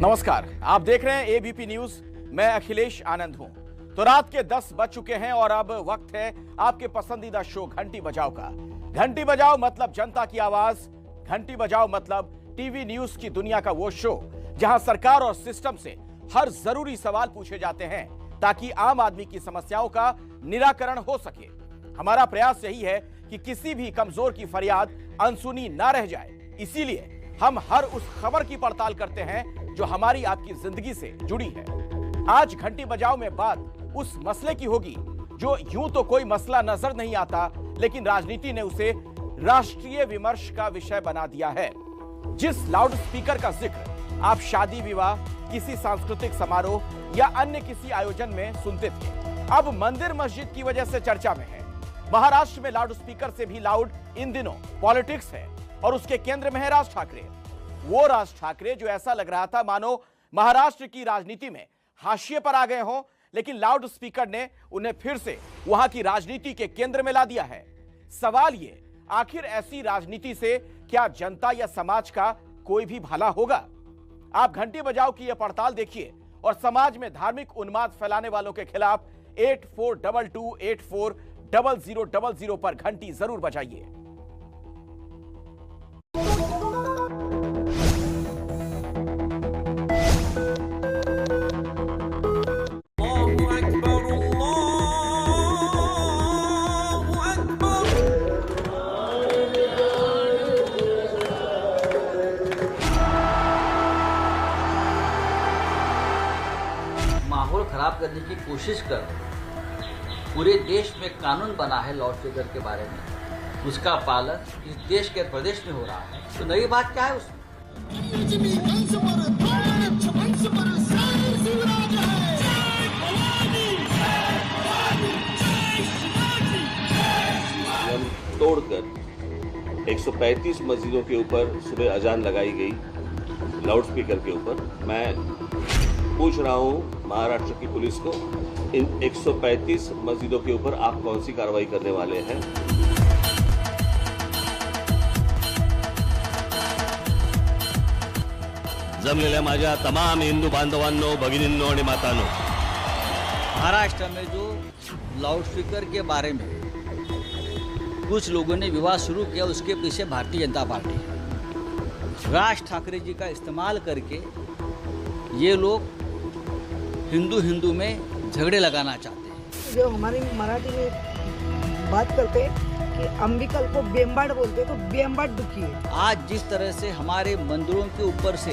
नमस्कार, आप देख रहे हैं एबीपी न्यूज। मैं अखिलेश आनंद हूं। तो रात के 10 बज चुके हैं और अब वक्त है आपके पसंदीदा शो घंटी बजाओ का। घंटी बजाओ मतलब जनता की आवाज, घंटी बजाओ मतलब टीवी न्यूज की दुनिया का वो शो जहां सरकार और सिस्टम से हर जरूरी सवाल पूछे जाते हैं ताकि आम आदमी की समस्याओं का निराकरण हो सके। हमारा प्रयास यही है कि किसी भी कमजोर की फरियाद अनसुनी ना रह जाए। इसीलिए हम हर उस खबर की पड़ताल करते हैं जो हमारी आपकी जिंदगी से जुड़ी है। आज घंटी बजाओ में बात उस मसले की होगी जो यूं तो कोई मसला नजर नहीं आता, लेकिन राजनीति ने उसे राष्ट्रीय विमर्श का विषय बना दिया है। जिस लाउड स्पीकर का जिक्र आप शादी विवाह, किसी सांस्कृतिक समारोह या अन्य किसी आयोजन में सुनते थे, अब मंदिर मस्जिद की वजह से चर्चा में है। महाराष्ट्र में लाउड स्पीकर से भी लाउड इन दिनों पॉलिटिक्स है और उसके केंद्र में है राज ठाकरे। वो राज ठाकरे जो ऐसा लग रहा था मानो महाराष्ट्र की राजनीति में हाशिए पर आ गए हों, लेकिन लाउड स्पीकर ने उन्हें फिर से वहां की राजनीति के केंद्र में ला दिया है। सवाल ये, आखिर ऐसी राजनीति से क्या जनता या समाज का कोई भी भला होगा? आप घंटी बजाओ की यह पड़ताल देखिए और समाज में धार्मिक उन्माद फैलाने वालों के खिलाफ 8422840000 पर घंटी जरूर बजाइए। माहौल खराब करने की कोशिश कर पूरे देश में कानून बना है लाउड स्पीकर के बारे में, उसका पालन इस देश के प्रदेश में हो रहा है, तो नई बात क्या है उसमें? तोड़कर 135 मस्जिदों के ऊपर सुबह अजान लगाई गई लाउड स्पीकर के ऊपर। मैं पूछ रहा हूं महाराष्ट्र की पुलिस को, इन 135 मस्जिदों के ऊपर आप कौन सी कार्रवाई करने वाले हैं? जमलेल्या माझ्या तमाम हिंदू बांधवांनो, भगिनींनो आणि मातांनो, महाराष्ट्र में जो लाउड स्पीकर के बारे में कुछ लोगों ने विवाद शुरू किया, उसके पीछे भारतीय जनता पार्टी, राज ठाकरे जी का इस्तेमाल करके ये लोग हिंदू में झगड़े लगाना चाहते हैं। जो हमारी मराठी में बात करते हैं कि अंबिकल को बेम्बाड़ बोलते हैं, तो बेम्बाड़ दुखी है। आज जिस तरह से हमारे मंदिरों के ऊपर से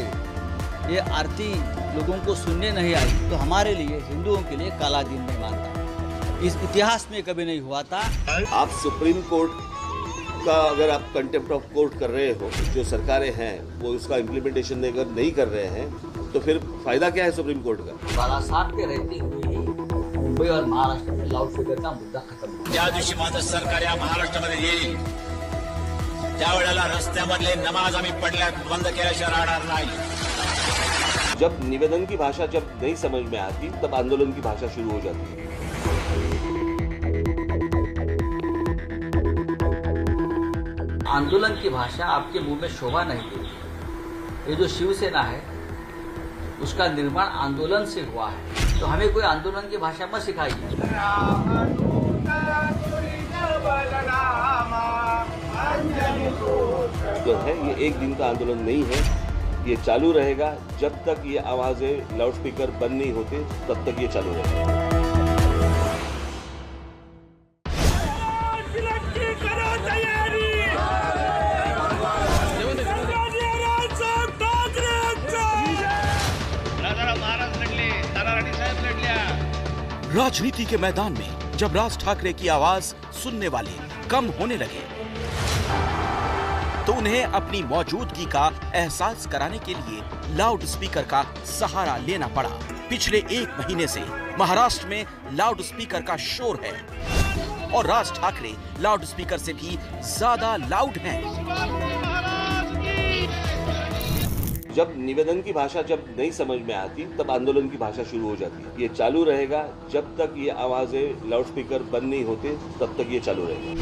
ये आरती लोगों को सुनने नहीं आई, तो हमारे लिए हिंदुओं के लिए काला दिन नहीं मानता। इस इतिहास में कभी नहीं हुआ था। आप सुप्रीम कोर्ट का अगर आप कंटेम्प्ट ऑफ कोर्ट कर रहे हो, जो सरकारें हैं वो उसका इम्प्लीमेंटेशन अगर नहीं कर रहे हैं, तो फिर फायदा क्या है सुप्रीम कोर्ट का? बाळासाहेब के रहते हुए ही मुंबई और महाराष्ट्र में लाउड स्पीकर का मुद्दा खत्म हुआ। ज्या दिवशी माझं सरकार या महाराष्ट्रामध्ये येईल त्यावेळेला रस्त्यामधले नमाज आम्ही पडल्यात बंद केल्याशिवाय राहणार नाही। जब निवेदन की भाषा जब नहीं समझ में आती, तब आंदोलन की भाषा शुरू हो जाती है। आंदोलन की भाषा आपके मुंह में शोभा नहीं देती। ये जो शिवसेना है उसका निर्माण आंदोलन से हुआ है, तो हमें कोई आंदोलन की भाषा मत सिखाइए। जो है ये एक दिन का आंदोलन नहीं है, ये चालू रहेगा जब तक ये आवाजें लाउड स्पीकर बंद नहीं होते, तब तक ये चालू रहेगा। राजनीति के मैदान में जब राज ठाकरे की आवाज सुनने वाले कम होने लगे, तो उन्हें अपनी मौजूदगी का एहसास कराने के लिए लाउड स्पीकर का सहारा लेना पड़ा। पिछले 1 महीने से महाराष्ट्र में लाउड स्पीकर का शोर है और राज ठाकरे लाउड स्पीकर से भी ज्यादा लाउड हैं। जब निवेदन की भाषा जब नहीं समझ में आती, तब आंदोलन की भाषा शुरू हो जाती है। ये चालू रहेगा जब तक ये आवाजें लाउड स्पीकर बंद नहीं होते, तब तक ये चालू रहेगा।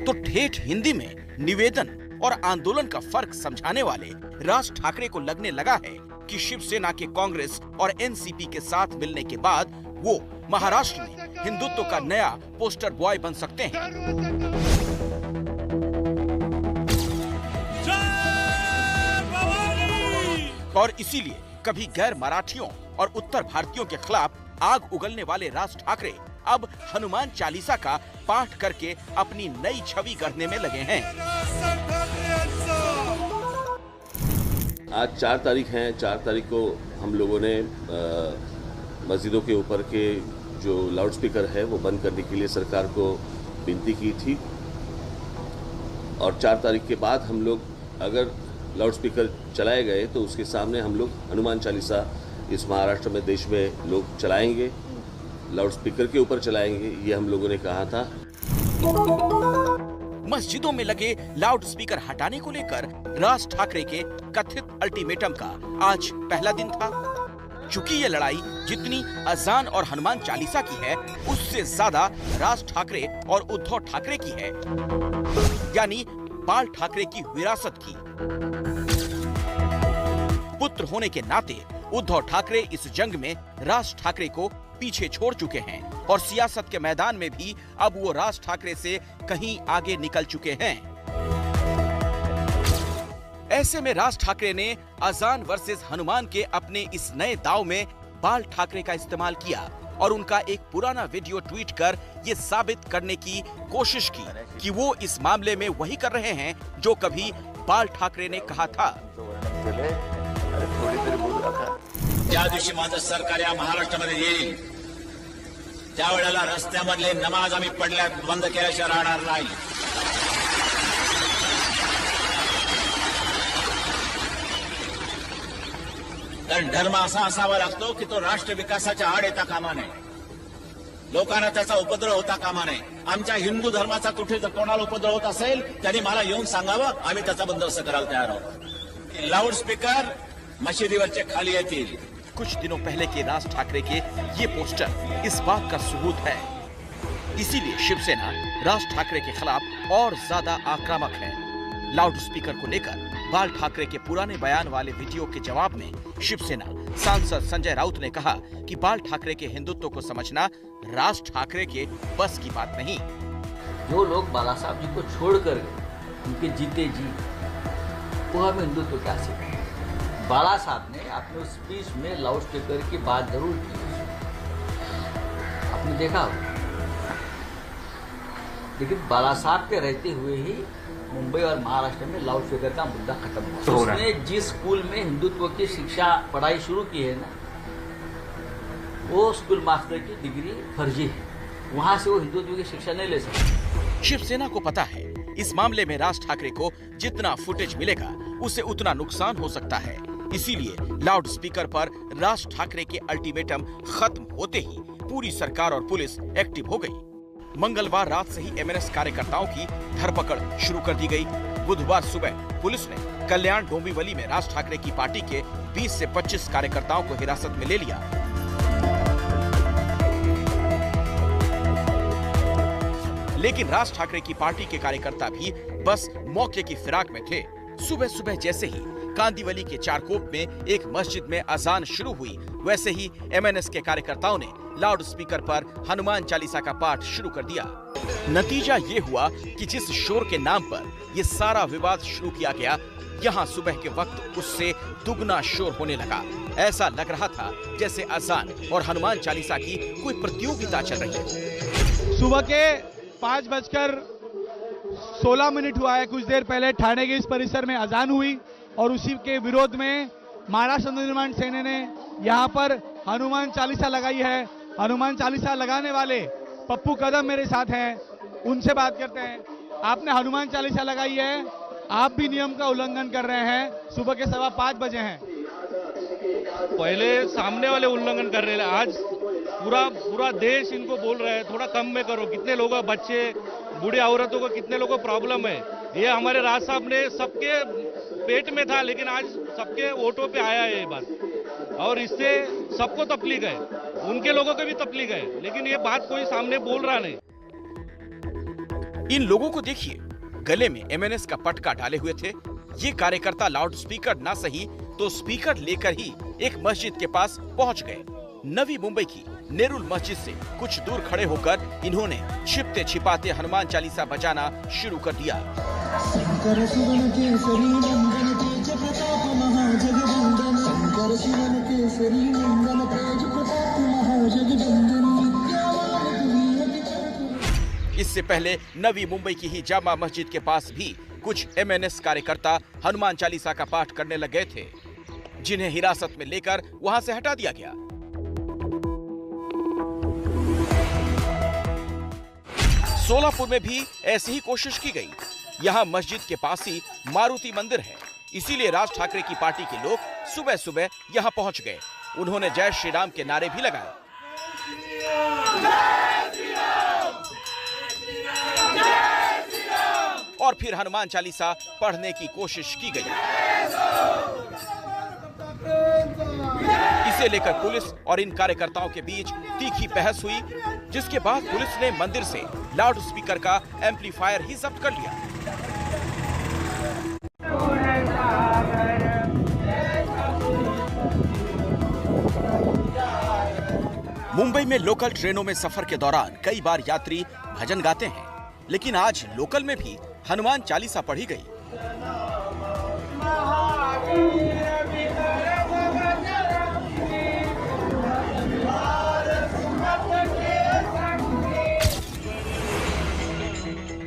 तो ठेठ हिंदी में निवेदन और आंदोलन का फर्क समझाने वाले राज ठाकरे को लगने लगा है कि शिवसेना के कांग्रेस और एनसीपी के साथ मिलने के बाद वो महाराष्ट्र में हिंदुत्व का नया पोस्टर बॉय बन सकते हैं। और इसीलिए कभी गैर मराठियों और उत्तर भारतीयों के खिलाफ आग उगलने वाले राज ठाकरे अब हनुमान चालीसा का पाठ करके अपनी नई छवि गढ़ने में लगे हैं। आज 4 तारीख है। 4 तारीख को हम लोगों ने मस्जिदों के ऊपर के जो लाउडस्पीकर है वो बंद करने के लिए सरकार को विनती की थी। और 4 तारीख के बाद हम लोग अगर लाउडस्पीकर चलाए गए तो उसके सामने हम लोग हनुमान चालीसा इस महाराष्ट्र में देश में लोग चलाएंगे, लाउडस्पीकर के ऊपर चलाएंगे, ये हम लोगों ने कहा था। मस्जिदों में लगे लाउडस्पीकर हटाने को लेकर राज ठाकरे के कथित अल्टीमेटम का आज पहला दिन था। चूंकि ये लड़ाई जितनी अजान और हनुमान चालीसा की है, उससे ज्यादा राज ठाकरे और उद्धव ठाकरे की है, यानी बाल ठाकरे की विरासत की। पुत्र होने के नाते उद्धव ठाकरे इस जंग में राज ठाकरे को पीछे छोड़ चुके हैं और सियासत के मैदान में भी अब वो राज ठाकरे से कहीं आगे निकल चुके हैं। ऐसे में राज ठाकरे ने अजान वर्सेस हनुमान के अपने इस नए दाव में बाल ठाकरे का इस्तेमाल किया और उनका एक पुराना वीडियो ट्वीट कर ये साबित करने की कोशिश की कि वो इस मामले में वही कर रहे हैं जो कभी बाल ठाकरे ने कहा था। ज्या दिवशी माझं सरकार या महाराष्ट्रामध्ये येईल त्यावेळेला रस्त्यामधले नमाज आम्ही पडल्यात बंद केल्याशिवाय राहणार नाही। कारण धर्म असा असावा लागतो की तो राष्ट्र विकासाच्या आड येता कामा नये, लोकांना त्याचा उपद्रव होता कामा नये। आमच्या हिंदू धर्माचा कुठे जर कोणाला उपद्रव होत असेल त्यांनी मला येऊन सांगावं, आम्ही त्याचा बंदोबस्त करायला तयार आहोत। लाउडस्पीकर मशिदीवरचे खाली येतील। कुछ दिनों पहले के राज ठाकरे के ये पोस्टर इस बात का सबूत है। इसीलिए शिवसेना राज ठाकरे के खिलाफ और ज्यादा आक्रामक है। लाउडस्पीकर को लेकर बाल ठाकरे के पुराने बयान वाले वीडियो के जवाब में शिवसेना सांसद संजय राउत ने कहा कि बाल ठाकरे के हिंदुत्व को समझना राज ठाकरे के बस की बात नहीं। जो लोग बाला साहब जी को छोड़कर गए, उनके जीते जी, वो हमें हिंदुत्व क्या सिखाए। बाला साहब ने अपने स्पीच में लाउड स्पीकर की बात जरूर की, आपने देखा होगा, लेकिन बाला साहब के रहते हुए ही मुंबई और महाराष्ट्र में लाउड स्पीकर का मुद्दा खत्म हुआ। उसने जिस स्कूल में हिंदुत्व की शिक्षा पढ़ाई शुरू की है ना, वो स्कूल मास्टर की डिग्री फर्जी है, वहां से वो हिंदुत्व की शिक्षा नहीं ले सकते। शिवसेना को पता है इस मामले में राज ठाकरे को जितना फुटेज मिलेगा उसे उतना नुकसान हो सकता है। इसीलिए लाउड स्पीकर पर राज ठाकरे के अल्टीमेटम खत्म होते ही पूरी सरकार और पुलिस एक्टिव हो गई। मंगलवार रात से ही एमएनएस कार्यकर्ताओं की धरपकड़ शुरू कर दी गई। बुधवार सुबह पुलिस ने कल्याण डोंबिवली में राज ठाकरे की पार्टी के 20 से 25 कार्यकर्ताओं को हिरासत में ले लिया। लेकिन राज ठाकरे की पार्टी के कार्यकर्ता भी बस मौके की फिराक में थे। सुबह सुबह जैसे ही कांदिवली के चारकोप में एक मस्जिद में अजान शुरू हुई, वैसे ही एमएनएस के कार्यकर्ताओं ने लाउड स्पीकर पर हनुमान चालीसा का पाठ शुरू कर दिया। नतीजा ये हुआ कि जिस शोर के नाम पर ये सारा विवाद शुरू किया गया, यहाँ सुबह के वक्त उससे दुगना शोर होने लगा। ऐसा लग रहा था जैसे अजान और हनुमान चालीसा की कोई प्रतियोगिता चल रही है। सुबह के 5:16 हुआ है। कुछ देर पहले ठाणे के इस परिसर में अजान हुई और उसी के विरोध में महाराष्ट्र नवनिर्माण सेना ने यहाँ पर हनुमान चालीसा लगाई है। हनुमान चालीसा लगाने वाले पप्पू कदम मेरे साथ हैं, उनसे बात करते हैं। आपने हनुमान चालीसा लगाई है, आप भी नियम का उल्लंघन कर रहे हैं। सुबह के 5:15 बजे हैं। पहले सामने वाले उल्लंघन कर रहे हैं, आज पूरा देश इनको बोल रहा है थोड़ा कम में करो। कितने लोगों, बच्चे, बूढ़े औरतों को, कितने लोगों को प्रॉब्लम है। ये हमारे राज साहब ने सबके पेट में था, लेकिन आज सबके वोटों पे आया है ये बात, और इससे सबको तकलीफ है, उनके लोगों को भी तकलीफ है, लेकिन ये बात कोई सामने बोल रहा नहीं। इन लोगों को देखिए, गले में MNS का पटका डाले हुए थे। ये कार्यकर्ता लाउड स्पीकर ना सही तो स्पीकर लेकर ही एक मस्जिद के पास पहुंच गए। नवी मुंबई की नेरुल मस्जिद से कुछ दूर खड़े होकर इन्होंने छिपते छिपाते हनुमान चालीसा बजाना शुरू कर दिया। इससे पहले नवी मुंबई की ही जामा मस्जिद के पास भी कुछ MNS कार्यकर्ता हनुमान चालीसा का पाठ करने लग गए थे, जिन्हें हिरासत में लेकर वहां से हटा दिया गया। सोलापुर में भी ऐसी ही कोशिश की गई। यहाँ मस्जिद के पास ही मारुति मंदिर है, इसीलिए राज ठाकरे की पार्टी के लोग सुबह सुबह यहाँ पहुंच गए। उन्होंने जय श्री राम के नारे भी लगाए। और फिर हनुमान चालीसा पढ़ने की कोशिश की गई। इसे लेकर पुलिस और इन कार्यकर्ताओं के बीच तीखी बहस हुई, जिसके बाद पुलिस ने मंदिर से लाउड स्पीकर का एम्पलीफायर ही जब्त कर लिया। मुंबई में लोकल ट्रेनों में सफर के दौरान कई बार यात्री भजन गाते हैं, लेकिन आज लोकल में भी हनुमान चालीसा पढ़ी गई।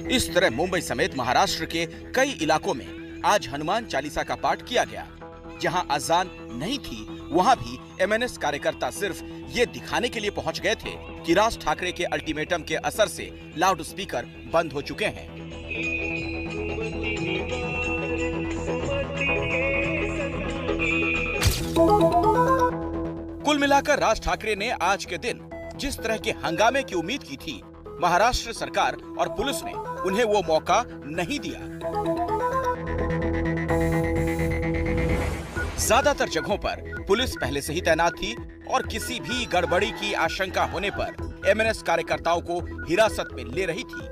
इस तरह मुंबई समेत महाराष्ट्र के कई इलाकों में आज हनुमान चालीसा का पाठ किया गया। जहां अजान नहीं थी, वहां भी MNS कार्यकर्ता सिर्फ ये दिखाने के लिए पहुंच गए थे कि राज ठाकरे के अल्टीमेटम के असर से लाउड स्पीकर बंद हो चुके हैं। कुल मिलाकर राज ठाकरे ने आज के दिन जिस तरह के हंगामे की उम्मीद की थी, महाराष्ट्र सरकार और पुलिस ने उन्हें वो मौका नहीं दिया। ज्यादातर जगहों पर पुलिस पहले से ही तैनात थी और किसी भी गड़बड़ी की आशंका होने पर MNS कार्यकर्ताओं को हिरासत में ले रही थी।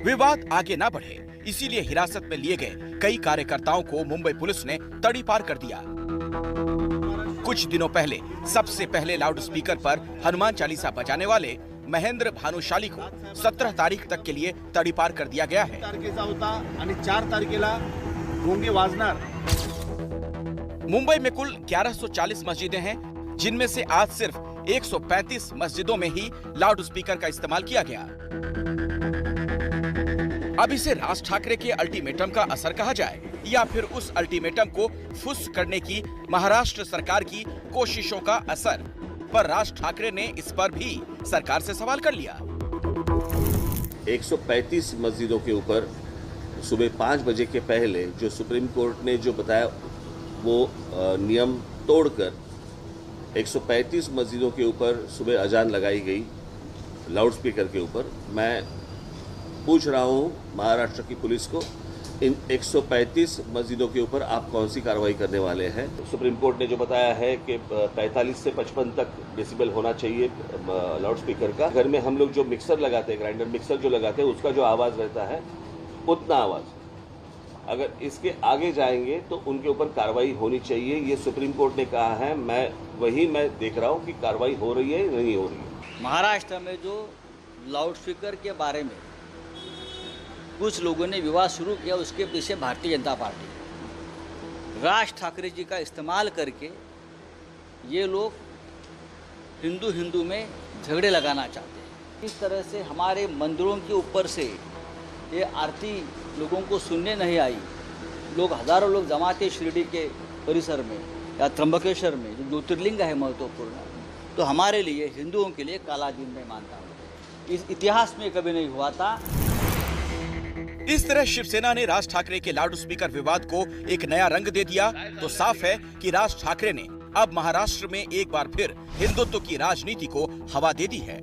विवाद आगे ना बढ़े, इसीलिए हिरासत में लिए गए कई कार्यकर्ताओं को मुंबई पुलिस ने तड़ी पार कर दिया। कुछ दिनों पहले सबसे पहले लाउड स्पीकर पर हनुमान चालीसा बजाने वाले महेंद्र भानुशाली को 17 तारीख तक के लिए तड़ीपार कर दिया गया है। 4 तारखेला भोंगे वाजणार। मुंबई में कुल 1140 मस्जिदें हैं, जिनमें से आज सिर्फ 135 मस्जिदों में ही लाउड स्पीकर का इस्तेमाल किया गया। अब इसे राज ठाकरे के अल्टीमेटम का असर कहा जाए या फिर उस अल्टीमेटम को फुस करने की महाराष्ट्र सरकार की कोशिशों का असर, पर राज ठाकरे ने इस पर भी सरकार से सवाल कर लिया। 135 मस्जिदों के ऊपर सुबह 5 बजे के पहले जो सुप्रीम कोर्ट ने जो बताया वो नियम तोड़कर 135 मस्जिदों के ऊपर सुबह अजान लगाई गई लाउड स्पीकर के ऊपर। मैं पूछ रहा हूँ महाराष्ट्र की पुलिस को, इन 135 मस्जिदों के ऊपर आप कौन सी कार्रवाई करने वाले हैं? सुप्रीम कोर्ट ने जो बताया है कि 45 से 55 तक डेसिबल होना चाहिए लाउड स्पीकर का। घर में हम लोग जो मिक्सर लगाते हैं, ग्राइंडर मिक्सर जो लगाते हैं, उसका जो आवाज़ रहता है उतना आवाज़, अगर इसके आगे जाएंगे तो उनके ऊपर कार्रवाई होनी चाहिए। ये सुप्रीम कोर्ट ने कहा है, मैं देख रहा हूँ कि कार्रवाई हो रही है नहीं हो रही है। महाराष्ट्र में जो लाउड स्पीकर के बारे में कुछ लोगों ने विवाद शुरू किया, उसके पीछे भारतीय जनता पार्टी, राज ठाकरे जी का इस्तेमाल करके ये लोग हिंदू में झगड़े लगाना चाहते हैं। इस तरह से हमारे मंदिरों के ऊपर से ये आरती लोगों को सुनने नहीं आई। लोग हजारों लोग जमा थे शिरडी के परिसर में या त्र्यंबकेश्वर में, जो ज्योतिर्लिंग है महत्वपूर्ण। तो हमारे लिए, हिंदुओं के लिए काला दिन मैं मानता हूँ। इस इतिहास में कभी नहीं हुआ था। इस तरह शिवसेना ने राज ठाकरे के लाउड स्पीकर विवाद को एक नया रंग दे दिया, तो साफ है कि राज ठाकरे ने अब महाराष्ट्र में एक बार फिर हिंदुत्व की राजनीति को हवा दे दी है।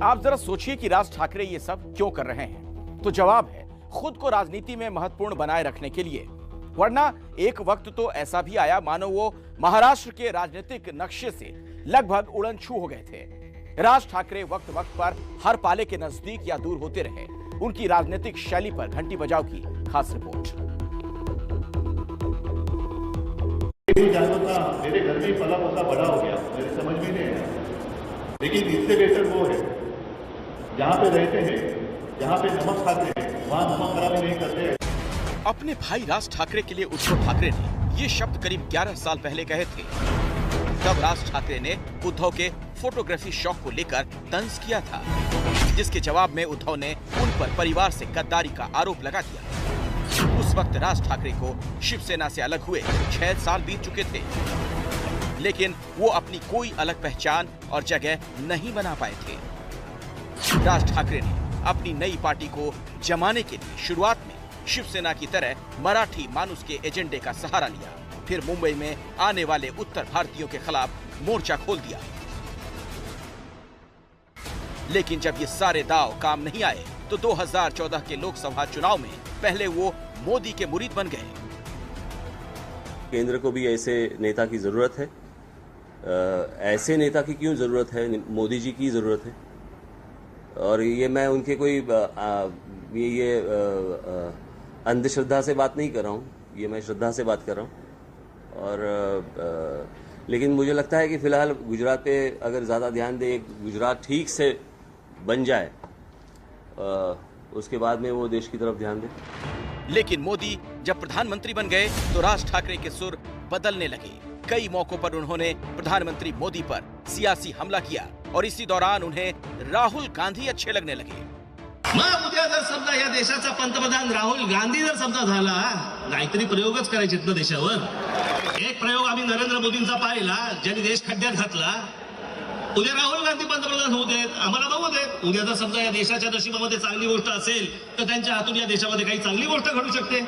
आप जरा सोचिए कि राज ठाकरे ये सब क्यों कर रहे हैं, तो जवाब है खुद को राजनीति में महत्वपूर्ण बनाए रखने के लिए। वरना एक वक्त तो ऐसा भी आया मानो वो महाराष्ट्र के राजनीतिक नक्शे से लगभग उड़नछू हो गए थे। राज ठाकरे वक्त वक्त पर हर पाले के नजदीक या दूर होते रहे। उनकी राजनीतिक शैली पर घंटी बजाओ की खास रिपोर्ट। मेरे घर में पला पोसा बड़ा हो गया, मेरे समझ में नहीं आया। लेकिन इससे बेहतर वो है जहाँ पे रहते हैं, जहाँ पे नमक खाते हैं, वहाँ नमक खराबी नहीं करते। अपने भाई राज ठाकरे के लिए उद्धव ठाकरे ने ये शब्द करीब 11 साल पहले कहे थे। तब राज ठाकरे ने उद्धव के फोटोग्राफी शौक को लेकर तंज किया था, जिसके जवाब में उद्धव ने उन पर परिवार से गद्दारी का आरोप लगा दिया। उस वक्त राज ठाकरे को शिवसेना से अलग हुए 6 साल बीत चुके थे, लेकिन वो अपनी कोई अलग पहचान और जगह नहीं बना पाए थे। राज ठाकरे ने अपनी नई पार्टी को जमाने के लिए शुरुआत में शिवसेना की तरह मराठी मानुस के एजेंडे का सहारा लिया, फिर मुंबई में आने वाले उत्तर भारतीयों के खिलाफ मोर्चा खोल दिया। लेकिन जब ये सारे दांव काम नहीं आए तो 2014 के लोकसभा चुनाव में पहले वो मोदी के मुरीद बन गए। केंद्र को भी ऐसे नेता की जरूरत है। ऐसे नेता की क्यों जरूरत है? मोदी जी की जरूरत है। और ये मैं उनके कोई अंधश्रद्धा से बात नहीं कर रहा हूँ, ये मैं श्रद्धा से बात कर रहा हूँ। और लेकिन मुझे लगता है कि फिलहाल गुजरात पे अगर ज़्यादा ध्यान दे, गुजरात ठीक से बन जाए, उसके बाद में वो देश की तरफ ध्यान दे। लेकिन मोदी जब प्रधानमंत्री बन गए तो राज ठाकरे के सुर बदलने लगे। कई मौकों पर उन्होंने प्रधानमंत्री मोदी पर सियासी हमला किया और इसी दौरान उन्हें राहुल गांधी अच्छे लगने लगे। मग उद्या जर समजा या देशाचा पंतप्रधान राहुल गांधी जर समजा झाला, काहीतरी प्रयोगच करायचे ना देशावर। एक प्रयोग आम्ही नरेंद्र मोदींचा पाहिला, ज्यांनी देश खड्ड्यात घातला। उद्या राहुल गांधी पंतप्रधान होऊ देत, आम्हाला बघू देत। उद्या जर समजा या देशाच्या नशिबामध्ये चांगली गोष्ट असेल तर त्यांच्या हातून या देशामध्ये काही चांगली गोष्ट घडू शकते।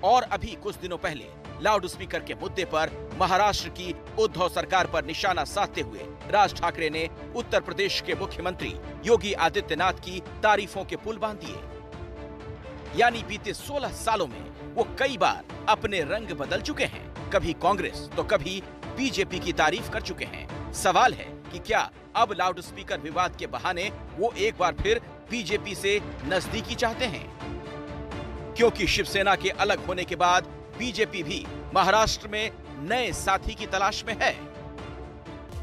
और अभी कुछ दिनों पहले लाउड स्पीकर के मुद्दे पर महाराष्ट्र की उद्धव सरकार पर निशाना साधते हुए राज ठाकरे ने उत्तर प्रदेश के मुख्यमंत्री योगी आदित्यनाथ की तारीफों के पुल बांध दिए। यानी बीते 16 सालों में वो कई बार अपने रंग बदल चुके हैं। कभी कांग्रेस तो कभी बीजेपी की तारीफ कर चुके हैं। सवाल है कि क्या अब लाउड स्पीकर विवाद के बहाने वो एक बार फिर बीजेपी से नजदीकी चाहते हैं? क्योंकि शिवसेना के अलग होने के बाद बीजेपी भी महाराष्ट्र में नए साथी की तलाश में है।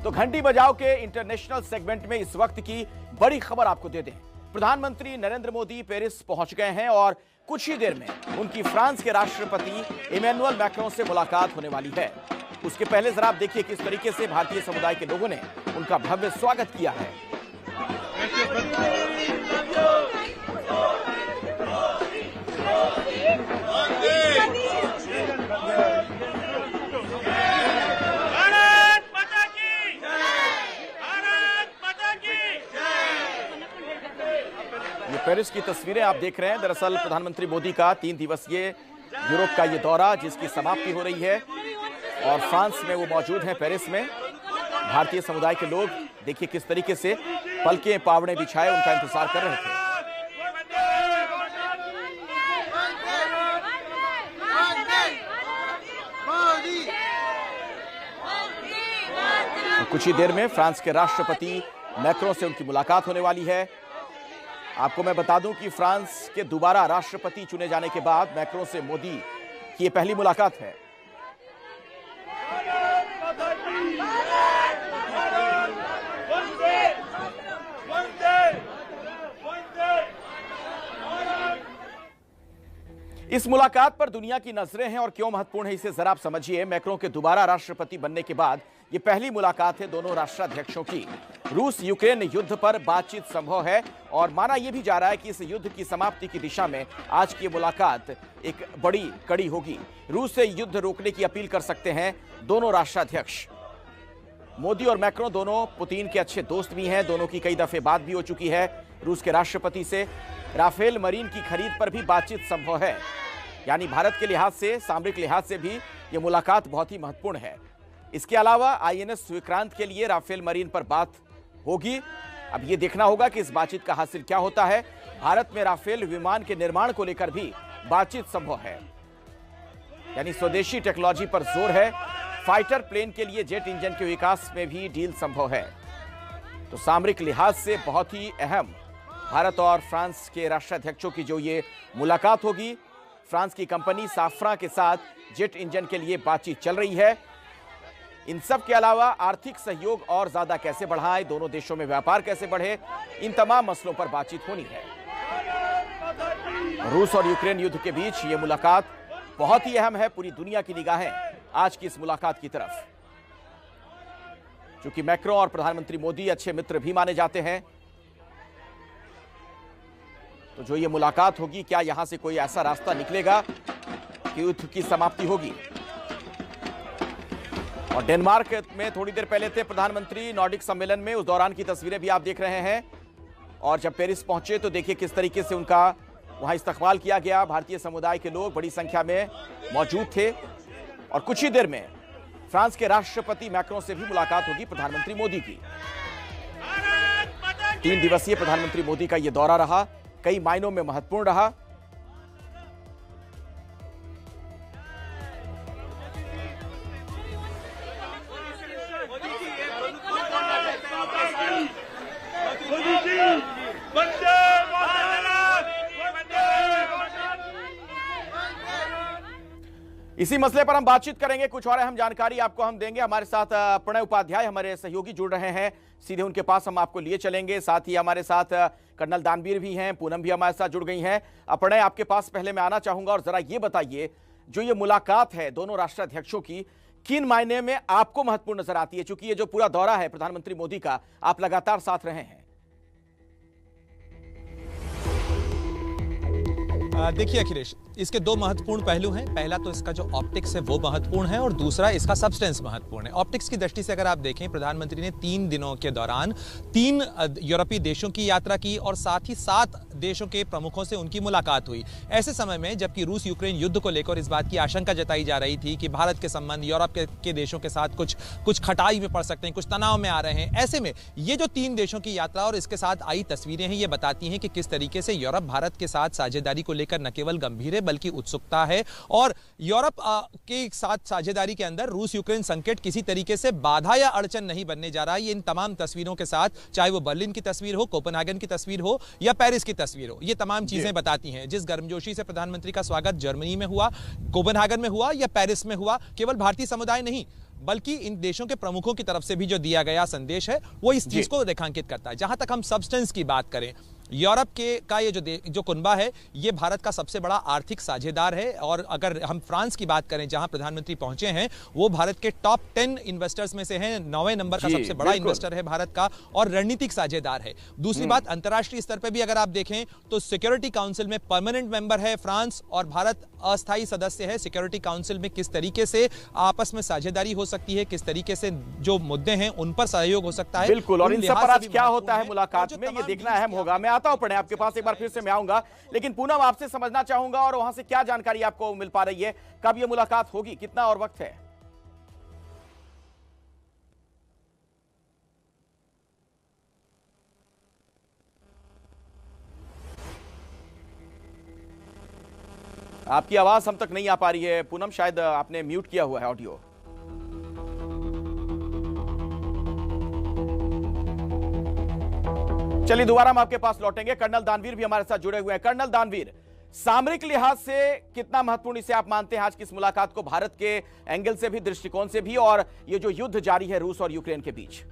तो घंटी बजाओ के इंटरनेशनल सेगमेंट में इस वक्त की बड़ी खबर आपको दे दें। प्रधानमंत्री नरेंद्र मोदी पेरिस पहुंच गए हैं और कुछ ही देर में उनकी फ्रांस के राष्ट्रपति इमैनुअल मैक्रों से मुलाकात होने वाली है। उसके पहले जरा आप देखिए किस तरीके से भारतीय समुदाय के लोगों ने उनका भव्य स्वागत किया है। ये पेरिस की तस्वीरें आप देख रहे हैं। दरअसल प्रधानमंत्री मोदी का 3 दिवसीय यूरोप का ये दौरा, जिसकी समाप्ति हो रही है और फ्रांस में वो मौजूद हैं पेरिस में। भारतीय समुदाय के लोग देखिए किस तरीके से पलके पावड़े बिछाए उनका इंतजार कर रहे थे। कुछ ही देर में फ्रांस के राष्ट्रपति मैक्रों से उनकी मुलाकात होने वाली है। आपको मैं बता दूं कि फ्रांस के दोबारा राष्ट्रपति चुने जाने के बाद मैक्रों से मोदी की ये पहली मुलाकात है। इस मुलाकात पर दुनिया की नजरें हैं और क्यों महत्वपूर्ण है इसे जरा आप समझिए। मैक्रों के दोबारा राष्ट्रपति बनने के बाद ये पहली मुलाकात है दोनों राष्ट्राध्यक्षों की। रूस यूक्रेन युद्ध पर बातचीत संभव है और माना यह भी जा रहा है कि इस युद्ध की समाप्ति की दिशा में आज की मुलाकात एक बड़ी कड़ी होगी। रूस से युद्ध रोकने की अपील कर सकते हैं दोनों राष्ट्राध्यक्ष। मोदी और मैक्रों दोनों पुतिन के अच्छे दोस्त भी हैं। दोनों की कई दफे बात भी हो चुकी है रूस के राष्ट्रपति से। राफेल मरीन की खरीद पर भी बातचीत संभव है। यानी भारत के लिहाज से, सामरिक लिहाज से भी यह मुलाकात बहुत ही महत्वपूर्ण है। इसके अलावा आईएनएस विक्रांत के लिए राफेल मरीन पर बात होगी। अब यह देखना होगा कि इस बातचीत का हासिल क्या होता है। भारत में राफेल विमान के निर्माण को लेकर भी बातचीत संभव है। यानी स्वदेशी टेक्नोलॉजी पर जोर है। फाइटर प्लेन के लिए जेट इंजन के विकास में भी डील संभव है। तो सामरिक लिहाज से बहुत ही अहम भारत और फ्रांस के राष्ट्राध्यक्षों की जो ये मुलाकात होगी। फ्रांस की कंपनी साफ्रा के साथ जेट इंजन के लिए बातचीत चल रही है। इन सब के अलावा आर्थिक सहयोग और ज्यादा कैसे बढ़ाएं, दोनों देशों में व्यापार कैसे बढ़े, इन तमाम मसलों पर बातचीत होनी है। रूस और यूक्रेन युद्ध के बीच ये मुलाकात बहुत ही अहम है। पूरी दुनिया की निगाहें आज की इस मुलाकात की तरफ। चूंकि मैक्रो और प्रधानमंत्री मोदी अच्छे मित्र भी माने जाते हैं, तो जो ये मुलाकात होगी, क्या यहां से कोई ऐसा रास्ता निकलेगा कि युद्ध की समाप्ति होगी। और डेनमार्क में थोड़ी देर पहले थे प्रधानमंत्री नॉर्डिक सम्मेलन में, उस दौरान की तस्वीरें भी आप देख रहे हैं। और जब पेरिस पहुंचे तो देखिए किस तरीके से उनका वहां इस्तकबाल किया गया। भारतीय समुदाय के लोग बड़ी संख्या में मौजूद थे। और कुछ ही देर में फ्रांस के राष्ट्रपति मैक्रों से भी मुलाकात होगी प्रधानमंत्री मोदी की। 3 दिवसीय प्रधानमंत्री मोदी का यह दौरा रहा, कई मायनों में महत्वपूर्ण रहा। इसी मसले पर हम बातचीत करेंगे। कुछ और अहम जानकारी आपको हम देंगे। हमारे साथ प्रणय उपाध्याय हमारे सहयोगी जुड़ रहे हैं, सीधे उनके पास हम आपको लिए चलेंगे। साथ ही हमारे साथ कर्नल दानवीर भी हैं, पूनम भी हमारे साथ जुड़ गई हैं। प्रणय, आपके पास पहले मैं आना चाहूंगा और जरा ये बताइए, जो ये मुलाकात है दोनों राष्ट्राध्यक्षों की, किन मायने में आपको महत्वपूर्ण नजर आती है? चूंकि ये जो पूरा दौरा है प्रधानमंत्री मोदी का, आप लगातार साथ रहे हैं। देखिए अखिलेश, इसके 2 महत्वपूर्ण पहलू हैं। पहला तो इसका जो ऑप्टिक्स है वो महत्वपूर्ण है और दूसरा इसका सब्सटेंस महत्वपूर्ण है। ऑप्टिक्स की दृष्टि से अगर आप देखें, प्रधानमंत्री ने 3 दिनों के दौरान 3 यूरोपीय देशों की यात्रा की और साथ ही 7 देशों के प्रमुखों से उनकी मुलाकात हुई। ऐसे समय में जबकि रूस यूक्रेन युद्ध को लेकर इस बात की आशंका जताई जा रही थी कि भारत के संबंध यूरोप के देशों के साथ कुछ खटाई में पड़ सकते हैं, कुछ तनाव में आ रहे हैं। ऐसे में ये जो 3 देशों की यात्रा और इसके साथ आई तस्वीरें हैं, ये बताती हैं कि किस तरीके से यूरोप भारत के साथ साझेदारी को लेकर न केवल गंभीर है बल्कि उत्सुकता है। और यूरोप के साथ साझेदारी के अंदर रूस यूक्रेन संकट किसी तरीके से बाधा या अड़चन नहीं बनने जा रहा है। ये इन तमाम तस्वीरों के साथ, चाहे वो बर्लिन की तस्वीर हो, कोपेनहेगन की तस्वीर हो या पेरिस की तस्वीर हो, ये तमाम चीजें बताती हैं। जिस गर्मजोशी से प्रधानमंत्री का स्वागत जर्मनी में हुआ, कोपेनहेगन में हुआ या पेरिस में हुआ, केवल भारतीय समुदाय नहीं बल्कि इन देशों के प्रमुखों की तरफ से भी जो दिया गया संदेश है वो इस चीज को रेखांकित करता है। जहां तक हम सब्सटेंस की बात करें, यूरोप का ये जो कुनबा है, ये भारत का सबसे बड़ा आर्थिक साझेदार है। और अगर हम फ्रांस की बात करें, जहां प्रधानमंत्री पहुंचे हैं, वो भारत के टॉप 10 इन्वेस्टर्स में से हैं। 9वें नंबर का सबसे बड़ा इन्वेस्टर है भारत का और रणनीतिक साझेदार है। दूसरी बात, अंतर्राष्ट्रीय स्तर पर भी अगर आप देखें तो सिक्योरिटी काउंसिल में परमानेंट मेंबर है फ्रांस और भारत अस्थायी सदस्य है। सिक्योरिटी काउंसिल में किस तरीके से आपस में साझेदारी हो सकती है, किस तरीके से जो मुद्दे हैं उन पर सहयोग हो सकता है, बिल्कुल। और इन सब पर आज क्या होता है मुलाकात में, ये देखना अहम होगा। मैं आता हूं प्रणय आपके पास, एक बार फिर से मैं आऊंगा, लेकिन पूनम आपसे समझना चाहूंगा और वहां से क्या जानकारी आपको मिल पा रही है, कब ये मुलाकात होगी, कितना और वक्त है? आपकी आवाज हम तक नहीं आ पा रही है पूनम, शायद आपने म्यूट किया हुआ है ऑडियो। चलिए दोबारा हम आपके पास लौटेंगे। कर्नल दानवीर भी हमारे साथ जुड़े हुए हैं। कर्नल दानवीर, सामरिक लिहाज से कितना महत्वपूर्ण इसे आप मानते हैं आज की इस मुलाकात को, भारत के एंगल से भी, दृष्टिकोण से भी, और ये जो युद्ध जारी है रूस और यूक्रेन के बीच?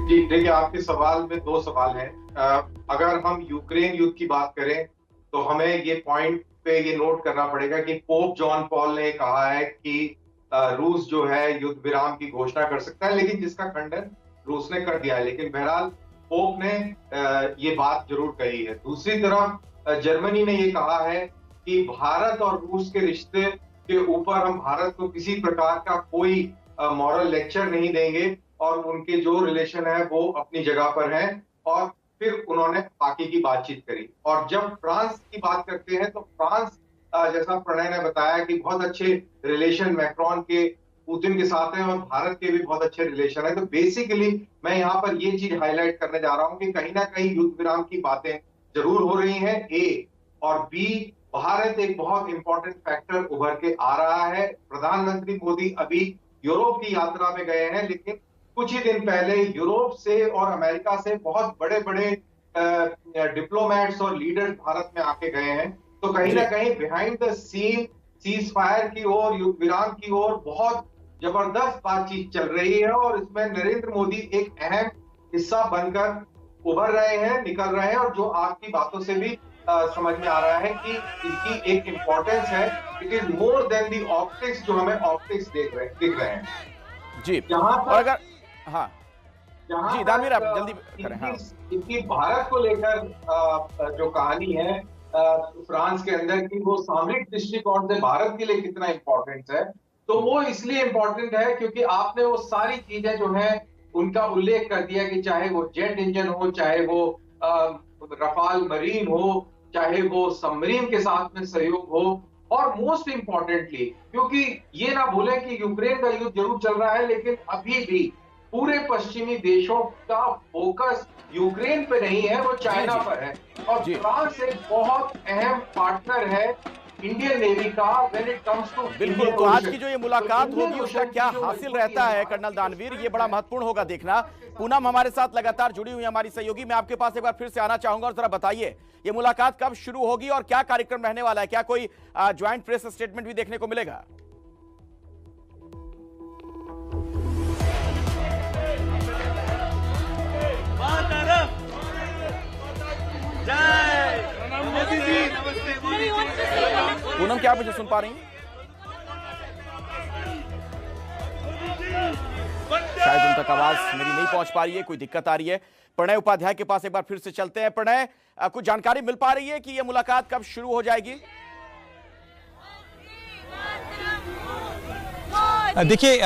जी देखिए, आपके सवाल में 2 सवाल हैं। अगर हम यूक्रेन युद्ध की बात करें तो हमें ये पॉइंट पे ये नोट करना पड़ेगा कि पोप जॉन पॉल ने कहा है कि रूस जो है युद्ध विराम की घोषणा कर सकता है, लेकिन जिसका खंडन रूस ने कर दिया है। लेकिन बहरहाल पोप ने ये बात जरूर कही है। दूसरी तरफ जर्मनी ने ये कहा है कि भारत और रूस के रिश्ते के ऊपर हम भारत को किसी प्रकार का कोई मॉरल लेक्चर नहीं देंगे और उनके जो रिलेशन है वो अपनी जगह पर है। और फिर उन्होंने बाकी की बातचीत करी। और जब फ्रांस की बात करते हैं तो फ्रांस, जैसा प्रणय ने बताया कि बहुत अच्छे रिलेशन मैक्रोन के पुतिन के साथ है और भारत के भी बहुत अच्छे रिलेशन है। तो बेसिकली मैं यहाँ पर ये चीज हाईलाइट करने जा रहा हूँ कि कहीं ना कहीं युद्ध विराम की बातें जरूर हो रही हैं, ए, और बी, भारत एक बहुत इंपॉर्टेंट फैक्टर उभर के आ रहा है। प्रधानमंत्री मोदी अभी यूरोप की यात्रा में गए हैं, लेकिन कुछ ही दिन पहले यूरोप से और अमेरिका से बहुत बड़े बड़े डिप्लोमेट्स और लीडर्स भारत में आके गए हैं। तो कहीं ना कहीं behind the scene ceasefire की ओर, युद्ध विराम की ओर बहुत जबरदस्त बातचीत चल रही है और इसमें नरेंद्र मोदी एक अहम हिस्सा बनकर उभर रहे हैं, निकल रहे हैं। और जो आपकी बातों से भी समझ में आ रहा है कि इनकी एक इंपॉर्टेंस है। It is more than the optics, जो हमें ऑप्टिक्स दिख रहे हैं जी। और अगर जी दानवीर आप जल्दी करें। हाँ, इनकी भारत को लेकर जो कहानी है फ्रांस के अंदर की, वो सामरिक दृष्टिकोण से भारत के लिए कितना इंपॉर्टेंट है, तो वो इसलिए इंपॉर्टेंट है क्योंकि आपने वो सारी चीजें जो है उनका उल्लेख कर दिया कि चाहे वो जेट इंजन हो, चाहे वो रफाल मरीन हो, चाहे वो सबमरीन के साथ में सहयोग हो, और मोस्ट इंपॉर्टेंटली क्योंकि ये ना भूलें कि यूक्रेन का युद्ध जरूर चल रहा है, लेकिन अभी भी पूरे पश्चिमी देशों का फोकस यूक्रेन पे नहीं है, वो चाइना पर है। और फ्रांस एक बहुत अहम पार्टनर है इंडियन नेवी का व्हेन इट कम्स टू। बिल्कुल, तो आज की जो ये मुलाकात होगी उसका क्या हासिल रहता है कर्नल दानवीर, ये बड़ा महत्वपूर्ण होगा देखना। पूनम हमारे साथ लगातार जुड़ी हुई हमारी सहयोगी, मैं आपके पास एक बार फिर से आना चाहूंगा और जरा बताइए ये मुलाकात कब शुरू होगी और क्या कार्यक्रम रहने वाला है? क्या कोई ज्वाइंट प्रेस स्टेटमेंट भी देखने को मिलेगा? पूनम, क्या आप मुझे सुन पा रही हैं? शायद उन तक आवाज मेरी नहीं पहुंच पा रही है, कोई दिक्कत आ रही है। प्रणय उपाध्याय के पास एक बार फिर से चलते हैं। प्रणय, कुछ जानकारी मिल पा रही है कि यह मुलाकात कब शुरू हो जाएगी? देखिए,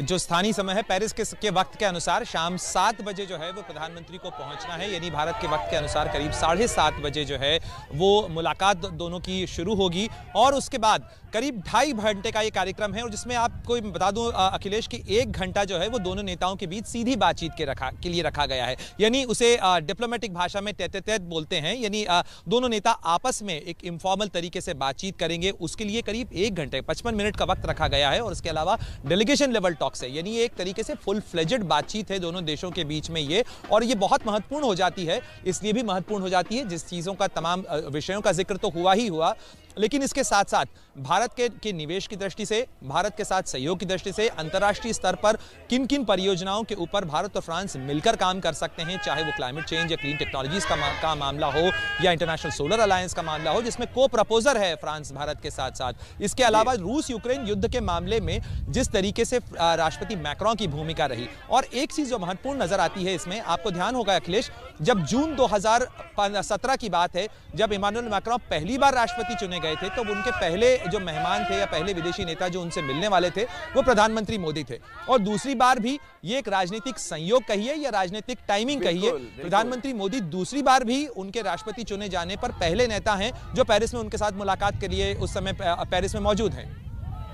जो स्थानीय समय है पेरिस के वक्त के अनुसार शाम 7 बजे जो है वो प्रधानमंत्री को पहुंचना है, यानी भारत के वक्त के अनुसार करीब 7:30 बजे जो है वो मुलाकात दोनों की शुरू होगी। और उसके बाद करीब 2.5 घंटे का ये कार्यक्रम है, और जिसमें आपको बता दूं अखिलेश की 1 घंटा जो है वो दोनों नेताओं के बीच सीधी बातचीत के लिए रखा गया है, यानी उसे डिप्लोमेटिक भाषा में तैत बोलते हैं, यानी दोनों नेता आपस में एक इनफॉर्मल तरीके से बातचीत करेंगे। उसके लिए करीब 1 घंटे 55 मिनट का वक्त रखा गया है। और इसके अलावा डेलीगेशन लेवल टॉक्स है, यानी एक तरीके से फुल फ्लेजेड बातचीत है दोनों देशों के बीच में ये, और ये बहुत महत्वपूर्ण हो जाती है। इसलिए भी महत्वपूर्ण हो जाती है जिस चीजों का तमाम विषयों का जिक्र तो हुआ ही हुआ, लेकिन इसके साथ साथ भारत के निवेश की दृष्टि से, भारत के साथ सहयोग की दृष्टि से अंतर्राष्ट्रीय स्तर पर किन किन परियोजनाओं के ऊपर भारत और फ्रांस मिलकर काम कर सकते हैं, चाहे वो क्लाइमेट चेंज या क्लीन टेक्नोलॉजीज का मामला हो या इंटरनेशनल सोलर अलायंस का मामला हो, जिसमें को प्रपोजर है फ्रांस भारत के साथ साथ। इसके अलावा रूस यूक्रेन युद्ध के मामले में जिस तरीके से राष्ट्रपति मैक्रों की भूमिका रही। और एक चीज जो महत्वपूर्ण नजर आती है इसमें, आपको ध्यान होगा अखिलेश, जब जून 2017 की बात है, जब इमानुएल मैक्रों पहली बार राष्ट्रपति चुने गए थे, तो उनके पहले जो मेहमान थे या पहले विदेशी नेता जो उनसे मिलने वाले थे वो प्रधानमंत्री मोदी थे। और दूसरी बार भी ये एक राजनीतिक संयोग कहिए या राजनीतिक टाइमिंग कहिए, प्रधानमंत्री मोदी दूसरी बार भी उनके राष्ट्रपति चुने जाने पर पहले नेता हैं जो पेरिस में उनके साथ मुलाकात के लिए उस समय पेरिस में मौजूद हैं।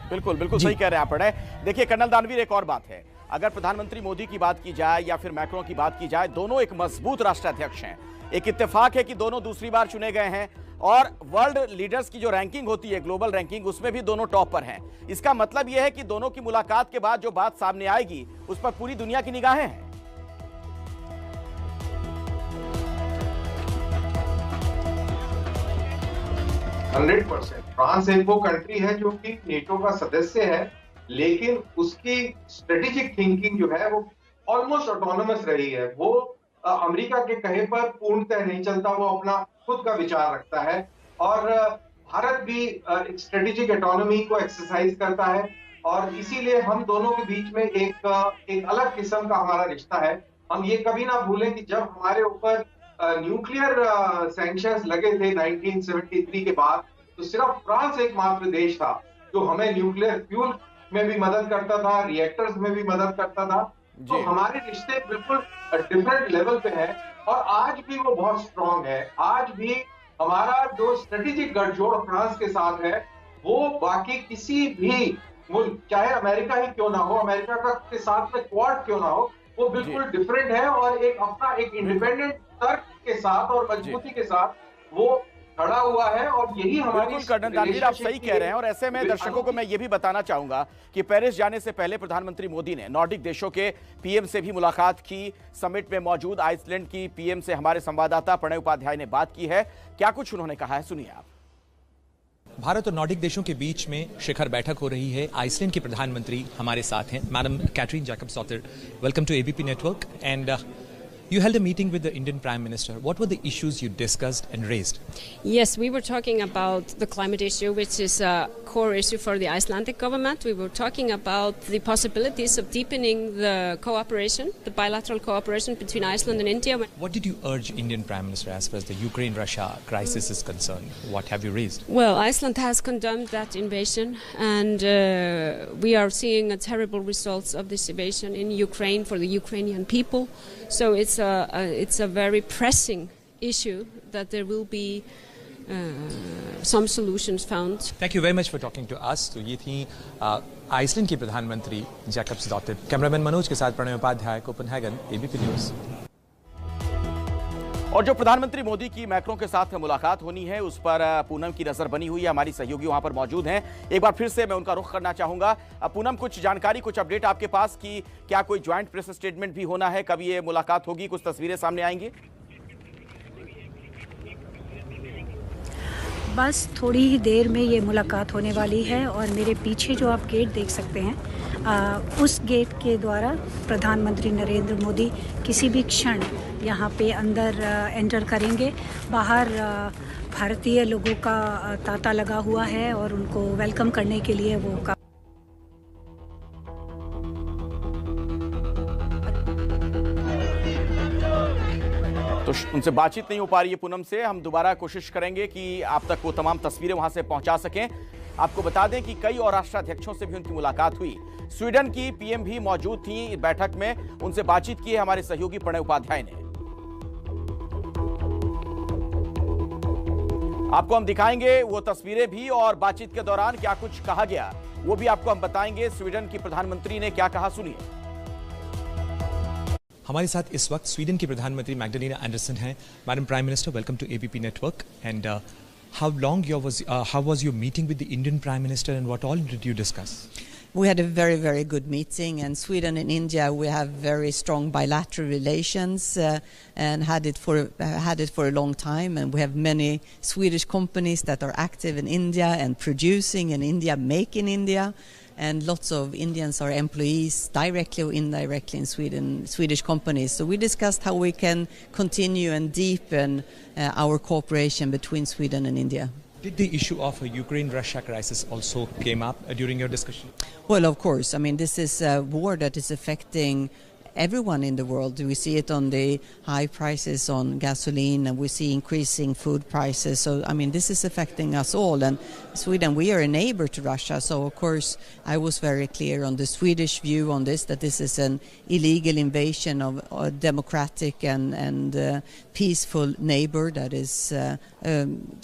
बिल्कुल बिल्कुल सही कह रहे हैं आप प्रणय। देखिए कर्नल दानवीर, एक और बात है, अगर प्रधानमंत्री मोदी की बात की जाए या फिर मैक्रों की बात की जाए, दोनों एक मजबूत राष्ट्राध्यक्ष हैं। एक इत्तेफाक है कि दोनों दूसरी बार चुने गए हैं, और वर्ल्ड लीडर्स की जो रैंकिंग होती है, ग्लोबल रैंकिंग, उसमें भी दोनों टॉप पर हैं। इसका मतलब यह है कि दोनों की मुलाकात के बाद जो बात सामने आएगी उस पर पूरी दुनिया की निगाहें हैं। 100%। फ्रांस एक वो कंट्री है जो कि नेटो का सदस्य है, लेकिन उसकी स्ट्रेटेजिक थिंकिंग जो है वो ऑलमोस्ट ऑटोनोमस रही है। वो अमेरिका के कहे पर पूर्णतः नहीं चलता, वो अपना खुद का विचार रखता है। और भारत भी स्ट्रेटेजिक ऑटोनॉमी को एक्सरसाइज करता है, और इसीलिए हम दोनों के बीच में एक अलग किस्म का हमारा रिश्ता है। हम ये कभी ना भूलें कि जब हमारे ऊपर न्यूक्लियर सैंक्शंस लगे थे 1973 के बाद, तो सिर्फ फ्रांस एकमात्र देश था जो हमें न्यूक्लियर फ्यूल में भी मदद करता था, रिएक्टर्स में भी मदद करता था। तो हमारे रिश्ते बिल्कुल डिफरेंट लेवल पे हैं, और आज भी वो बहुत स्ट्रांग है। आज भी हमारा जो स्ट्रेटेजिक गठजोड़ फ्रांस के साथ है, वो बाकी किसी भी मुल्क, चाहे अमेरिका ही क्यों ना हो, अमेरिका का के साथ में क्वाड क्यों ना हो, वो बिल्कुल डिफरेंट है और एक अपना एक इंडिपेंडेंट तर्क के साथ और मजबूती के साथ वो खड़ा हुआ है। और यही हमारी बिल्कुल कर्नल दानवीर, आप सही कह रहे हैं। और ऐसे में दर्शकों को मैं ये भी बताना चाहूंगा कि पेरिस जाने से पहले प्रधानमंत्री मोदी ने नॉर्डिक देशों के पीएम से भी मुलाकात की। समिट में मौजूद आइसलैंड की पीएम से हमारे संवाददाता प्रणय उपाध्याय ने बात की है। क्या कुछ उन्होंने कहा है, सुनिए आप। भारत और नॉर्डिक देशों के बीच में शिखर बैठक हो रही है। आइसलैंड के प्रधानमंत्री हमारे साथ हैं, madam Katrin Jakobsdottir. Welcome to ABP network. And you held a meeting with the Indian Prime Minister. What were the issues you discussed and raised? Yes, we were talking about the climate issue, which is a core issue for the Icelandic government. We were talking about the possibilities of deepening the cooperation, the bilateral cooperation between Iceland and India. What did you urge Indian Prime Minister as far as the Ukraine-Russia crisis is concerned? What have you raised? Well, Iceland has condemned that invasion, and we are seeing a terrible results of this invasion in Ukraine for the Ukrainian people. So it's a very pressing issue that there will be some solutions found. Thank you very much for talking to us. तो ये थी Iceland की प्रधानमंत्री जैकब्सडॉटर। Cameraman Manoj के साथ Pranay Upadhyay, Copenhagen, ABP news. और जो प्रधानमंत्री मोदी की मैक्रों के साथ मुलाकात होनी है, उस पर पूनम की नजर बनी हुई है। हमारी सहयोगी वहां पर मौजूद हैं। एक बार फिर से मैं उनका रुख करना चाहूंगा। पूनम, कुछ जानकारी, कुछ अपडेट आपके पास कि क्या कोई ज्वाइंट प्रेस स्टेटमेंट भी होना है, कभी ये मुलाकात होगी, कुछ तस्वीरें सामने आएंगी? बस थोड़ी ही देर में ये मुलाकात होने वाली है और मेरे पीछे जो आप गेट देख सकते हैं, उस गेट के द्वारा प्रधानमंत्री नरेंद्र मोदी किसी भी क्षण यहाँ पे अंदर एंटर करेंगे। बाहर भारतीय लोगों का तांता लगा हुआ है और उनको वेलकम करने के लिए वो तो उनसे बातचीत नहीं हो पा रही है पूनम से। हम दोबारा कोशिश करेंगे कि आप तक वो तमाम तस्वीरें वहां से पहुंचा सकें। आपको बता दें कि कई और राष्ट्राध्यक्षों से भी उनकी मुलाकात हुई। स्वीडन की पीएम भी मौजूद थी बैठक में, उनसे बातचीत की है हमारे सहयोगी प्रणय उपाध्याय ने। आपको हम दिखाएंगे वो तस्वीरें भी और बातचीत के दौरान क्या कुछ कहा गया वो भी आपको हम बताएंगे। स्वीडन की प्रधानमंत्री ने क्या कहा, सुनिए। हमारे साथ इस वक्त स्वीडन की प्रधानमंत्री मैग्डलेना एंडरसन हैं। Madam prime minister, welcome to ABP network. And how was your meeting with the Indian Prime Minister and what all did you discuss? We had a very, very good meeting, and Sweden and India, we have very strong bilateral relations and had it for a long time, and we have many Swedish companies that are active in India and producing in India, make in India, and lots of Indians are employees directly or indirectly in Swedish companies. So we discussed how we can continue and deepen our cooperation between Sweden and India. Did the issue of a Ukraine-Russia crisis also came up during your discussion? Well, of course. I mean, this is a war that is affecting everyone in the world. We see it on the high prices on gasoline, and we see increasing food prices. So, I mean, this is affecting us all. And Sweden, we are a neighbor to Russia. So, of course, I was very clear on the Swedish view on this, that this is an illegal invasion of a democratic and peaceful neighbor that is a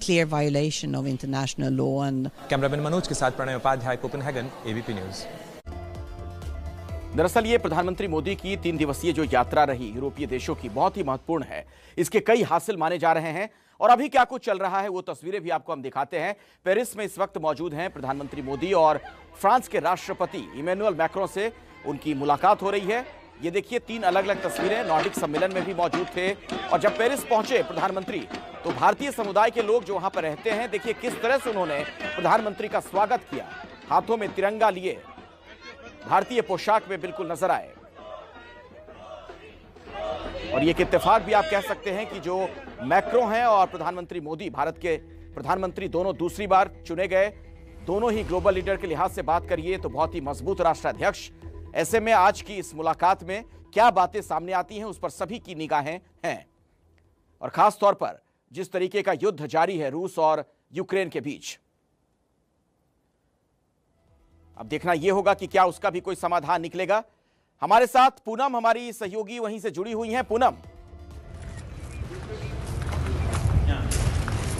clear violation of international law. And cameraman Manoj के साथ Pranay Upadhyay, Copenhagen, ABP news. दरअसल ये प्रधानमंत्री मोदी की 3 दिवसीय जो यात्रा रही यूरोपीय देशों की, बहुत ही महत्वपूर्ण है। इसके कई हासिल माने जा रहे हैं और अभी क्या कुछ चल रहा है वो तस्वीरें भी आपको हम दिखाते हैं। पेरिस में इस वक्त मौजूद हैं प्रधानमंत्री मोदी और फ्रांस के राष्ट्रपति इमैनुअल मैक्रों से उनकी मुलाकात हो रही है। ये देखिए 3 अलग अलग तस्वीरें। नॉर्डिक सम्मेलन में भी मौजूद थे और जब पेरिस पहुंचे प्रधानमंत्री तो भारतीय समुदाय के लोग जो वहां पर रहते हैं, देखिए किस तरह से उन्होंने प्रधानमंत्री का स्वागत किया। हाथों में तिरंगा लिए, भारतीय पोशाक में बिल्कुल नजर आए। और ये एक इत्तेफाक भी आप कह सकते हैं कि जो मैक्रो हैं और प्रधानमंत्री मोदी, भारत के प्रधानमंत्री दोनों दूसरी बार चुने गए, दोनों ही ग्लोबल लीडर के लिहाज से बात करिए तो बहुत ही मजबूत राष्ट्राध्यक्ष। ऐसे में आज की इस मुलाकात में क्या बातें सामने आती हैं उस पर सभी की निगाहें हैं और खास तौर पर जिस तरीके का युद्ध जारी है रूस और यूक्रेन के बीच। अब देखना यह होगा कि क्या उसका भी कोई समाधान निकलेगा। हमारे साथ पूनम, हमारी सहयोगी, वहीं से जुड़ी हुई हैं। पूनम,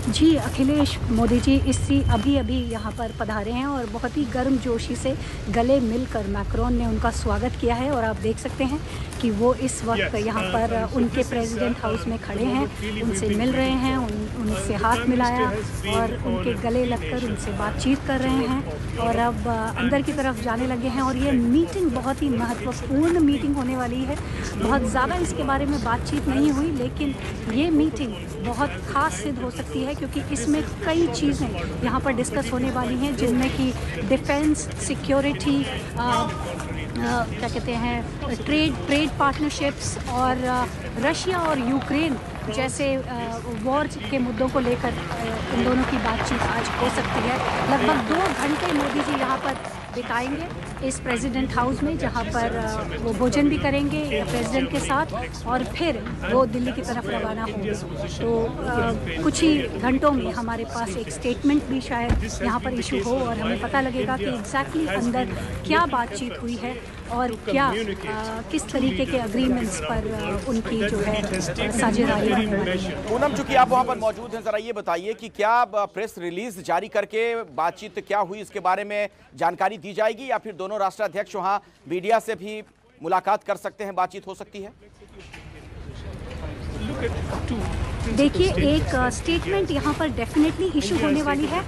जी, अखिलेश मोदी जी अभी यहाँ पर पधारे हैं और बहुत ही गर्मजोशी से गले मिलकर मैक्रोन ने उनका स्वागत किया है। और आप देख सकते हैं कि वो इस वक्त यहाँ पर उनके प्रेसिडेंट हाउस में खड़े हैं, उनसे मिल रहे हैं, उनसे हाथ मिलाया और उनके गले लगकर उनसे बातचीत कर रहे हैं और अब अंदर की तरफ जाने लगे हैं। और ये मीटिंग बहुत ही महत्वपूर्ण मीटिंग होने वाली है। बहुत ज़्यादा इसके बारे में बातचीत नहीं हुई, लेकिन ये मीटिंग बहुत ख़ास सिद्ध हो सकती है क्योंकि इसमें कई चीज़ें यहाँ पर डिस्कस होने वाली हैं, जिनमें कि डिफेंस, सिक्योरिटी, क्या कहते हैं, ट्रेड पार्टनरशिप्स और रशिया और यूक्रेन जैसे वॉर के मुद्दों को लेकर इन दोनों की बातचीत आज हो सकती है। लगभग 2 घंटे मोदी जी यहाँ पर बिताएंगे इस प्रेसिडेंट हाउस में, जहाँ पर वो भोजन भी करेंगे प्रेसिडेंट के साथ और फिर वो दिल्ली की तरफ रवाना होंगे। तो कुछ ही घंटों में हमारे पास एक स्टेटमेंट भी शायद यहाँ पर इशू हो और हमें पता लगेगा कि एग्जैक्टली अंदर क्या बातचीत हुई है और क्या किस तरीके के अग्रीमेंट्स पर उनकी जो है साझेदारी होने वाली है। पूनम, चूंकि आप वहां पर मौजूद हैं, जरा ये बताइए कि क्या प्रेस रिलीज जारी करके बातचीत क्या हुई इसके बारे में जानकारी दी जाएगी या फिर दोनों राष्ट्राध्यक्ष वहां मीडिया से भी मुलाकात कर सकते हैं, बातचीत हो सकती है? देखिए, एक स्टेटमेंट यहाँ पर डेफिनेटली इशू होने वाली है।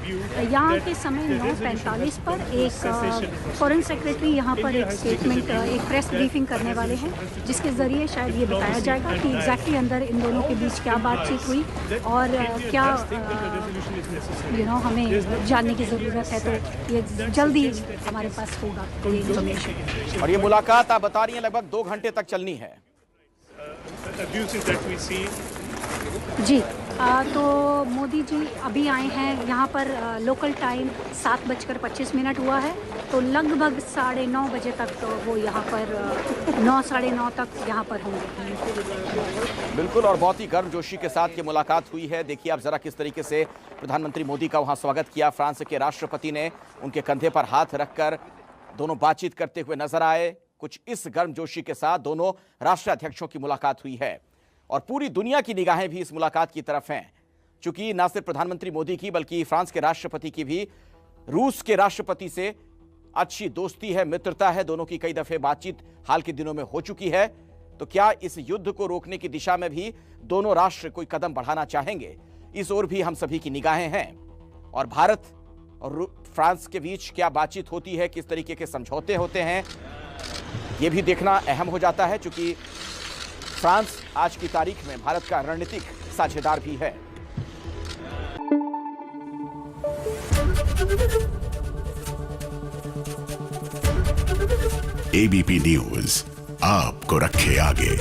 यहाँ के समय 9:45 पर एक फॉरेन सेक्रेटरी यहाँ पर एक स्टेटमेंट, एक प्रेस ब्रीफिंग करने वाले हैं, जिसके ज़रिए शायद ये बताया जाएगा कि एग्जैक्टली अंदर इन दोनों के बीच क्या बातचीत हुई और क्या हमें जानने की ज़रूरत है। तो ये जल्दी हमारे पास होगा ये इन्फॉर्मेशन। और ये मुलाकात आप बता रही हैं लगभग 2 घंटे तक चलनी है। जी, तो मोदी जी अभी आए हैं यहाँ पर, लोकल टाइम 7:25 हुआ है, तो लगभग 9:30 बजे तक तो वो यहाँ पर 9, 9:30 तक यहाँ पर होंगे। बिल्कुल, और बहुत ही गर्मजोशी के साथ ये मुलाकात हुई है। देखिए आप जरा किस तरीके से प्रधानमंत्री मोदी का वहाँ स्वागत किया। फ्रांस के राष्ट्रपति ने उनके कंधे पर हाथ रखकर दोनों बातचीत करते हुए नजर आए। कुछ इस गर्मजोशी के साथ दोनों राष्ट्राध्यक्षों की मुलाकात हुई है और पूरी दुनिया की निगाहें भी इस मुलाकात की तरफ हैं, क्योंकि न सिर्फ प्रधानमंत्री मोदी की बल्कि फ्रांस के राष्ट्रपति की भी रूस के राष्ट्रपति से अच्छी दोस्ती है, मित्रता है। दोनों की कई दफे बातचीत हाल के दिनों में हो चुकी है। तो क्या इस युद्ध को रोकने की दिशा में भी दोनों राष्ट्र कोई कदम बढ़ाना चाहेंगे, इस ओर भी हम सभी की निगाहें हैं। और भारत और फ्रांस के बीच क्या बातचीत होती है, किस तरीके के समझौते होते हैं, ये भी देखना अहम हो जाता है, क्योंकि फ्रांस आज की तारीख में भारत का रणनीतिक साझेदार भी है। एबीपी न्यूज आपको रखे आगे।